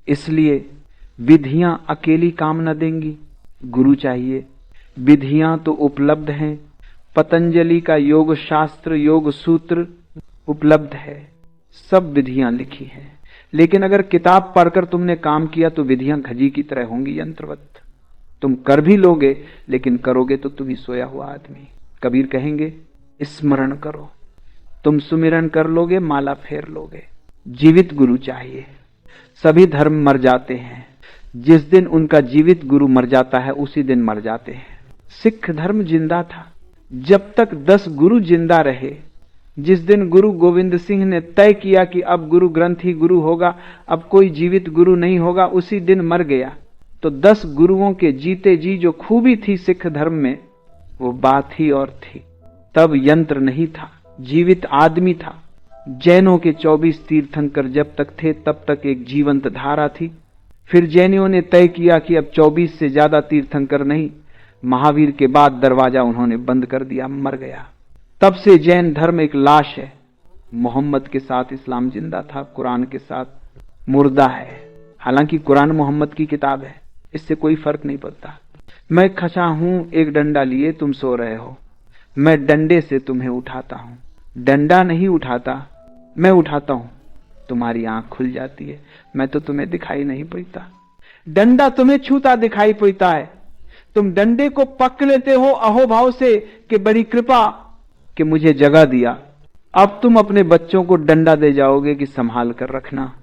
इसलिए विधियां अकेली काम न देंगी, गुरु चाहिए। विधियां तो उपलब्ध हैं, पतंजलि का योग शास्त्र, योग सूत्र उपलब्ध है, सब विधियां लिखी हैं। लेकिन अगर किताब पढ़कर तुमने काम किया तो विधियां घजी की तरह होंगी, यंत्रवत। तुम कर भी लोगे, लेकिन करोगे तो तुम ही सोया हुआ आदमी। कबीर कहेंगे स्मरण करो, तुम सुमिरन कर लोगे, माला फेर लोगे। जीवित गुरु चाहिए। सभी धर्म मर जाते हैं, जिस दिन उनका जीवित गुरु मर जाता है उसी दिन मर जाते हैं। सिख धर्म जिंदा था जब तक 10 गुरु जिंदा रहे। जिस दिन गुरु गोविंद सिंह ने तय किया कि अब गुरु ग्रंथ ही गुरु होगा, अब कोई जीवित गुरु नहीं होगा, उसी दिन मर गया। तो 10 गुरुओं के जीते जी जो खूबी थी सिख धर्म में, वो बात ही और थी। तब यंत्र नहीं था, जीवित आदमी था। जैनों के 24 तीर्थंकर जब तक थे तब तक एक जीवंत धारा थी। फिर जैनियों ने तय किया कि अब 24 से ज्यादा तीर्थंकर नहीं। महावीर के बाद दरवाजा उन्होंने बंद कर दिया, मर गया। तब से जैन धर्म एक लाश है। मोहम्मद के साथ इस्लाम जिंदा था, कुरान के साथ मुर्दा है। हालांकि कुरान मोहम्मद की किताब है, इससे कोई फर्क नहीं पड़ता। मैं खसा हूं एक डंडा लिए तुम सो रहे हो, मैं डंडे से तुम्हें उठाता हूं। डंडा नहीं उठाता, मैं उठाता हूं, तुम्हारी आंख खुल जाती है, मैं तो तुम्हें दिखाई नहीं पड़ता। डंडा तुम्हें छूता दिखाई पड़ता है, तुम डंडे को पकड़ लेते हो अहोभाव से कि बड़ी कृपा कि मुझे जगा दिया। अब तुम अपने बच्चों को डंडा दे जाओगे कि संभाल कर रखना,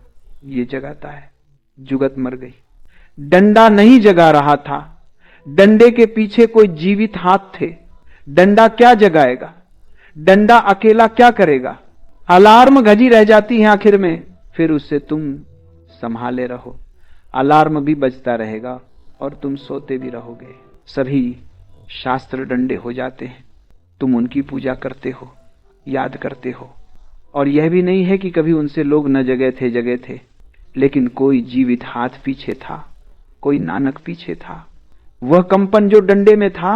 ये जगाता है। जुगत मर गई। डंडा नहीं जगा रहा था, डंडे के पीछे कोई जीवित हाथ थे। डंडा क्या जगाएगा? डंडा अकेला क्या करेगा? अलार्म घजी रह जाती है आखिर में, फिर उससे तुम संभाले रहो। अलार्म भी बजता रहेगा और तुम सोते भी रहोगे। सभी शास्त्र डंडे हो जाते हैं, तुम उनकी पूजा करते हो, याद करते हो। और यह भी नहीं है कि कभी उनसे लोग न जगे थे, लेकिन कोई जीवित हाथ पीछे था, कोई नानक पीछे था। वह कंपन जो डंडे में था,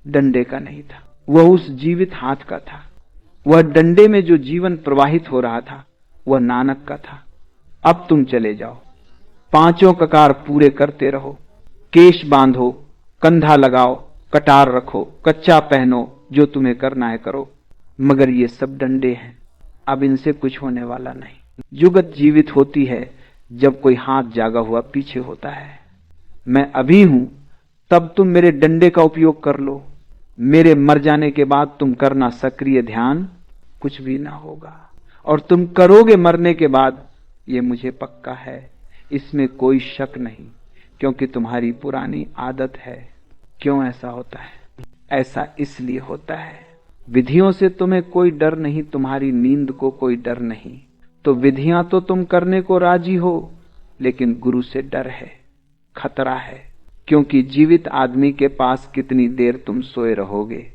डंडे का नहीं था, वह उस जीवित हाथ का था। वह डंडे में जो जीवन प्रवाहित हो रहा था, वह नानक का था। अब तुम चले जाओ, 5 ककार पूरे करते रहो। केश बांधो, कंधा लगाओ, कटार रखो, कच्चा पहनो, जो तुम्हें करना है करो, मगर ये सब डंडे हैं, अब इनसे कुछ होने वाला नहीं। जुगत जीवित होती है जब कोई हाथ जागा हुआ पीछे होता है। मैं अभी हूं, तब तुम मेरे डंडे का उपयोग कर लो। मेरे मर जाने के बाद तुम करना सक्रिय ध्यान, कुछ भी ना होगा। और तुम करोगे मरने के बाद, ये मुझे पक्का है, इसमें कोई शक नहीं, क्योंकि तुम्हारी पुरानी आदत है। क्यों ऐसा होता है? ऐसा इसलिए होता है, विधियों से तुम्हें कोई डर नहीं, तुम्हारी नींद को कोई डर नहीं। तो विधियां तो तुम करने को राजी हो, लेकिन गुरु से डर है, खतरा है। क्योंकि जीवित आदमी के पास कितनी देर तुम सोए रहोगे?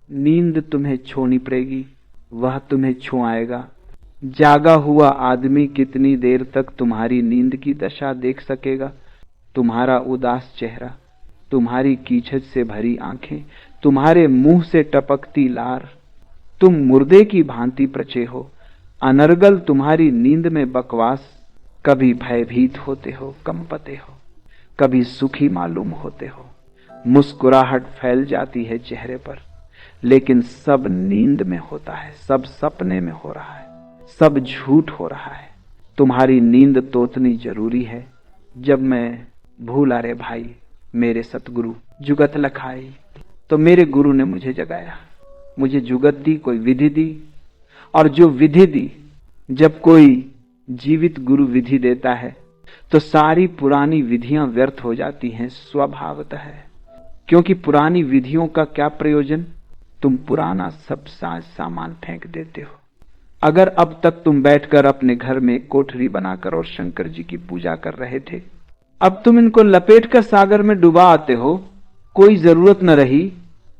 नींद तुम्हें छोड़नी पड़ेगी, वह तुम्हें छू आएगा। जागा हुआ आदमी कितनी देर तक तुम्हारी नींद की दशा देख सकेगा? तुम्हारा उदास चेहरा, तुम्हारी कीचड़ से भरी आंखें, तुम्हारे मुंह से टपकती लार। तुम मुर्दे की भांति प्रचे हो, अनर्गल तुम्हारी नींद में बकवास। कभी भयभीत होते हो, कंपते हो, कभी सुखी मालूम होते हो। मुस्कुराहट फैल जाती है चेहरे पर, लेकिन सब नींद में होता है, सब सपने में हो रहा है, सब झूठ हो रहा है। तुम्हारी नींद तो उतनी जरूरी है। जब मैं भूला रे भाई मेरे सतगुरु जुगत लखाई, तो मेरे गुरु ने मुझे जगाया, मुझे जुगत दी, कोई विधि दी। और जो विधि दी, जब कोई जीवित गुरु विधि देता है तो सारी पुरानी विधियां व्यर्थ हो जाती हैं स्वभावतः है। क्योंकि पुरानी विधियों का क्या प्रयोजन? तुम पुराना सब साज सामान फेंक देते हो। अगर अब तक तुम बैठकर अपने घर में कोठरी बनाकर और शंकर जी की पूजा कर रहे थे, अब तुम इनको लपेटकर सागर में डुबा आते हो। कोई जरूरत न रही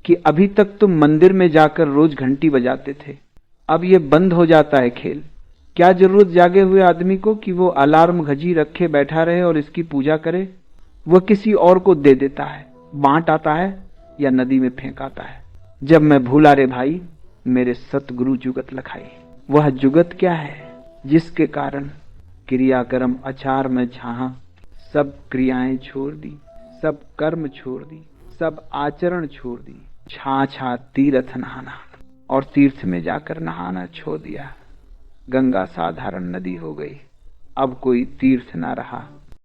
कि अभी तक तुम मंदिर में जाकर रोज घंटी बजाते थे, अब ये बंद हो जाता है खेल। क्या जरूरत जागे हुए आदमी को कि वो अलार्म घजी रखे बैठा रहे और इसकी पूजा करे? वह किसी और को दे देता है, बांट आता है या नदी में फेंक आता है। जब मैं भूला रे भाई मेरे सतगुरु जुगत लखाई। वह जुगत क्या है? जिसके कारण क्रियाकर्म आचार में छाहा, सब क्रियाएं छोड़ दी, सब कर्म छोड़ दी, सब आचरण छोड़ दी, छा तीर्थ नहाना, और तीर्थ में जाकर नहाना छोड़ दिया। गंगा साधारण नदी हो गई, अब कोई तीर्थ ना रहा।